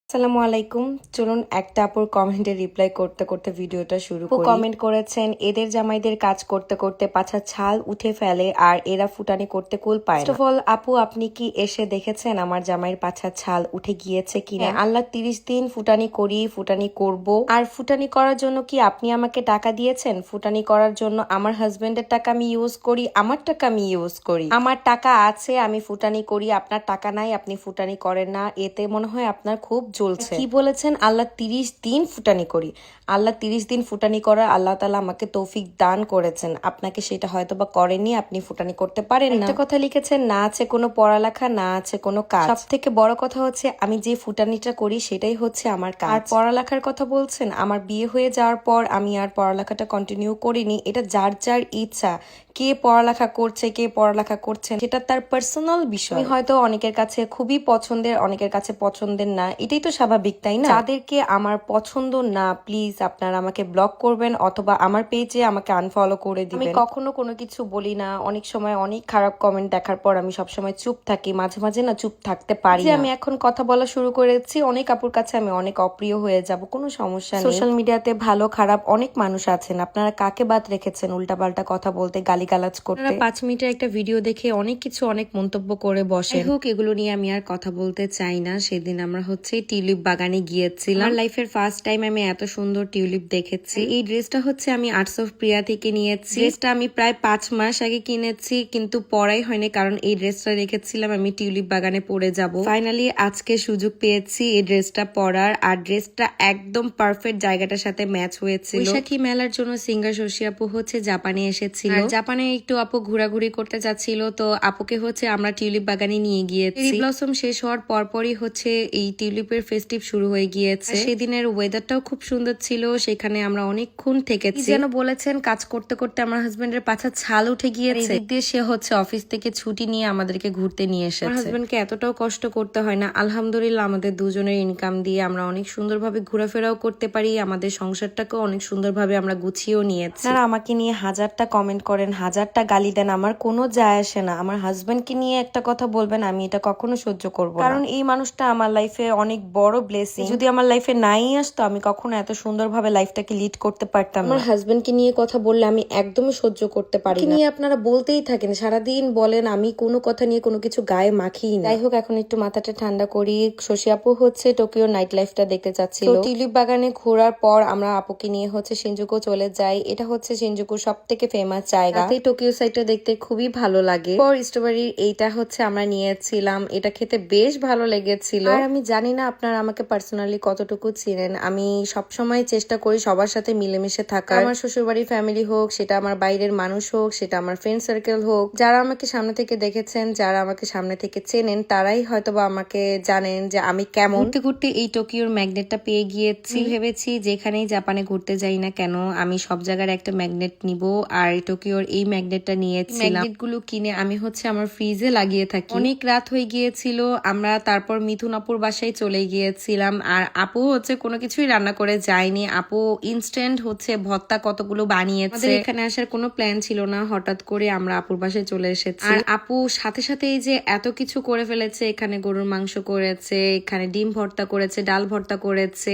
আসসালামু আলাইকুম। চলুন একটা আপুর কমেন্টে রিপ্লাই করতে করতে ভিডিওটা শুরু করি। কমেন্ট করেছেন, এদের জামাইদের কাজ করতে করতে পাছার ছাল উঠে ফেলে আর এরা ফুটানি করতে কুল পায় না। ফার্স্ট অফ অল আপু, আপনি কি এসে দেখেছেন আমার জামাইয়ের পাছার ছাল উঠে গিয়েছে কিনা? আল্লাহ 30 দিন ফুটানি করি, ফুটানি করব। আর ফুটানি করার জন্য কি আপনি আমাকে টাকা দিয়েছেন? ফুটানি করার জন্য আমার হাজবেন্ডের টাকা আমি ইউজ করি, আমার টাকা আমি ইউজ করি। আমার টাকা আছে, আমি ফুটানি করি। আপনার টাকা নাই, আপনি ফুটানি করেন না। এতে মনে হয় আপনার খুব জ্বলছে। কি বলেছেন? আল্লাহ 30 দিন ফুটানি করি। আল্লাহ 30 দিন ফুটানি করার আল্লাহ তাআলা আমাকে তৌফিক দান করেছেন। আপনাকে সেটা হয়তো বা করেনি, আপনি ফুটানি করতে পারেন না। একটা কথা লিখেছেন, না আছে কোনো পড়ালেখা, না আছে কোনো কাজ। সব থেকে বড় কথা হচ্ছে আমি যে ফুটানিটা করি সেটাই হচ্ছে আমার কাজ। আর পড়ালেখার কথা বলছেন, আমার বিয়ে হয়ে যাওয়ার পর আমি আর পড়ালেখাটা কন্টিনিউ করিনি। এটা যার যার ইচ্ছা, কে পড়ালেখা করছে কে পড়ালেখা করছেন সেটা তার পার্সোনাল বিষয়। আমি হয়তো অনেকের কাছে খুবই পছন্দের, অনেকের কাছে পছন্দের না, এটাই তো স্বাভাবিক, তাই না? যাদেরকে আমার পছন্দ না, প্লিজ আপনারা আমাকে ব্লক করবেন অথবা আমার পেজে আমাকে আনফলো করে দিবেন। আমি কখনো কোনো কিছু বলি না। অনেক সময় অনেক খারাপ কমেন্ট দেখার পর আমি সবসময় চুপ থাকি, মাঝে মাঝে না চুপ থাকতে পারি না। আমি এখন কথা বলা শুরু করেছি, অনেক আপুর কাছে আমি অনেক অপ্রিয় হয়ে যাব, কোনো সমস্যা নেই। সোশ্যাল মিডিয়াতে ভালো খারাপ অনেক মানুষ আছেন, আপনারা কাকে বাদ রেখেছেন উল্টাপাল্টা কথা বলতে, গালিগালাজ করতে? 5 মিনিটের একটা ভিডিও দেখে অনেক কিছু অনেক মন্তব্য করে বসে। হোক, এগুলো নিয়ে আমি আর কথা বলতে চাই না। সেদিন আমরা হচ্ছে টিউলিপ বাগানে গিয়েছিলাম। আমার লাইফের ফার্স্ট টাইম আমি এত সুন্দর টিউলিপ দেখেছি। এই ড্রেসটা হচ্ছে আমি আর্টস অফ প্রিয়া থেকে নিয়েছি। ড্রেসটা আমি প্রায় 5 মাস আগে কিনেছি, কিন্তু পরাই হয়নি, কারণ এই ড্রেসটা রেখেছিলাম আমি টিউলিপ বাগানে পরে যাব। ফাইনালি আজকে সুযোগ পেয়েছি এই ড্রেসটা পরার, আর ড্রেসটা একদম পারফেক্ট জায়গাটার সাথে ম্যাচ হয়েছিল। বৈশাখী মেলার জন্য সিঙ্গার শশী আপু হচ্ছে জাপানে এসেছিল। জাপানে একটু আপু ঘোরাঘুরি করতে যাচ্ছিল, তো আপুকে হচ্ছে আমরা টিউলিপ বাগানে নিয়ে গিয়েছি। চেরি ব্লসম শেষ হওয়ার পরপরই হচ্ছে এই টিউলিপের ফেস্টিভ শুরু হয়ে গিয়েছে। সেদিনের ওয়েদারটাও খুব সুন্দর ছিল, সেখানে আমরা অনেকক্ষণ থেকেছি। যেন বলেছেন, কাজ করতে করতে আমার হাজবেন্ডের পাছার ছাল উঠে গিয়েছে। এদিক দিয়ে সে হচ্ছে অফিস থেকে ছুটি নিয়ে আমাদেরকে ঘুরতে নিয়ে এসেছে। আমার হাজবেন্ডকে এতটাও কষ্ট করতে হয় না, আলহামদুলিল্লাহ। আমাদের দুজনের ইনকাম দিয়ে আমরা অনেক সুন্দরভাবে ঘোরাফেরাও করতে পারি, আমাদের সংসারটাকেও অনেক সুন্দরভাবে আমরা গুছিয়েও নিয়েছি। আপনারা আমাকে নিয়ে হাজারটা কমেন্ট করেন, হাজারটা গালি দেন, আমার কোনো যায় আসে না। আমার হাজবেন্ডকে নিয়ে একটা কথা বলবেন, আমি এটা কখনো সহ্য করব না, কারণ এই মানুষটা আমার লাইফে অনেক বড় ব্লেসিং। যদি আমার লাইফে নাই আসতো, আমি কখনো এত সুন্দরভাবে লাইফটাকে লিড করতে পারতাম না। আমার হাজবেন্ডকে নিয়ে কথা বললে আমি একদমই সহ্য করতে পারি না। নিয়ে আপনারা বলতেই থাকেন, সারাদিন বলেন, আমি কোনো কথা নিয়ে কোনো কিছু গায়ে মাখিই না। যাই হোক, এখন একটু মাথাটা ঠান্ডা করি। শশী আপু হচ্ছে টোকিও নাইট লাইফটা দেখতে চাচ্ছিল। টিউলিপ বাগানে ঘোরার পর আমরা আপুকে নিয়ে হচ্ছে শিনজুকু চলে যাই। এটা হচ্ছে শিনজুকুর সব থেকে ফেমাস জায়গা। টোকিও সাইডটা দেখতে খুবই ভালো লাগে। পর স্ট্রবেরির এইটা হচ্ছে আমরা নিয়েছিলাম, এটা খেতে বেশ ভালো লেগেছিল। আর আমি জানি না আপনারা আমাকে পার্সোনালি কতটুকু চিনেন, আমি সবসময় চেষ্টা করি সবার সাথে মিলেমিশে থাকার। আমার শ্বশুরবাড়ির ফ্যামিলি হোক, সেটা আমার বাইরের মানুষ হোক, সেটা আমার ফ্রেন্ড সার্কেল হোক, যারা আমাকে সামনে থেকে দেখেছেন, যারা আমাকে সামনে থেকে চেনেন, তারাই হয়তোবা আমাকে জানেন যে আমি কেমন। ঘুরতে ঘুরতে এই টোকিওর ম্যাগনেটটা পেয়ে গিয়েছি। ভেবেছি যেখানেই জাপানে ঘুরতে যাই না কেন, আমি সব জায়গার একটা ম্যাগনেট নিব, আর টোকিওর এই ম্যাগনেটটা নিয়েছিলাম। ম্যাগনেট গুলো কিনে আমি হচ্ছে আমার ফ্রিজে লাগিয়ে থাকি। অনেক রাত হয়ে গিয়েছিল, আমরা তারপর মিথুন আপুর বাসায় চলে গিয়েছিলাম। আর আপু হচ্ছে কোনো কিছুই রান্না করে যায়নি, আপু ইনস্ট্যান্ট হচ্ছে ভর্তা কতগুলো বানিয়েছে। আমাদের এখানে আসার কোনো প্ল্যান ছিল না, হঠাৎ করে আমরা আপুর বাসায় চলে এসেছি। আর আপু সাথে সাথে এই যে এত কিছু করে ফেলেছে, এখানে গরুর মাংস করেছে, এখানে ডিম ভর্তা করেছে, ডাল ভর্তা করেছে,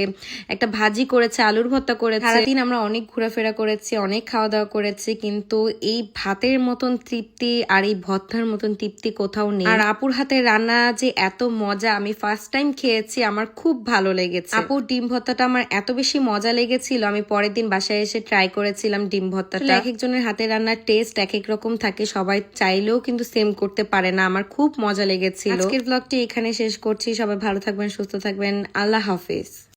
একটা ভাজি করেছে, আলুর ভর্তা করেছে। সারাদিন আমরা অনেক ঘোরাফেরা করেছি, অনেক খাওয়া দাওয়া করেছি, কিন্তু এই ভাতের মতন তৃপ্তি আর এই ভর্তার মতন তৃপ্তি কোথাও নেই। আর আপুর হাতের রান্না যে এত মজা, আমি ফার্স্ট টাইম খেয়েছি, আমার খুব ভালো লেগেছে। আপুর ডিম ভর্তাটা আমার এত বেশি মজা লেগেছিল, আমি পরের দিন বাসায় এসে ট্রাই করেছিলাম ডিম ভর্তাটা। এক একজনের হাতের রান্নার টেস্ট এক এক রকম থাকে, সবাই চাইলেও কিন্তু সেম করতে পারে না। আমার খুব মজা লেগেছিল। আজকের ব্লগটি এখানে শেষ করছি। সবাই ভালো থাকবেন, সুস্থ থাকবেন। আল্লাহ হাফেজ।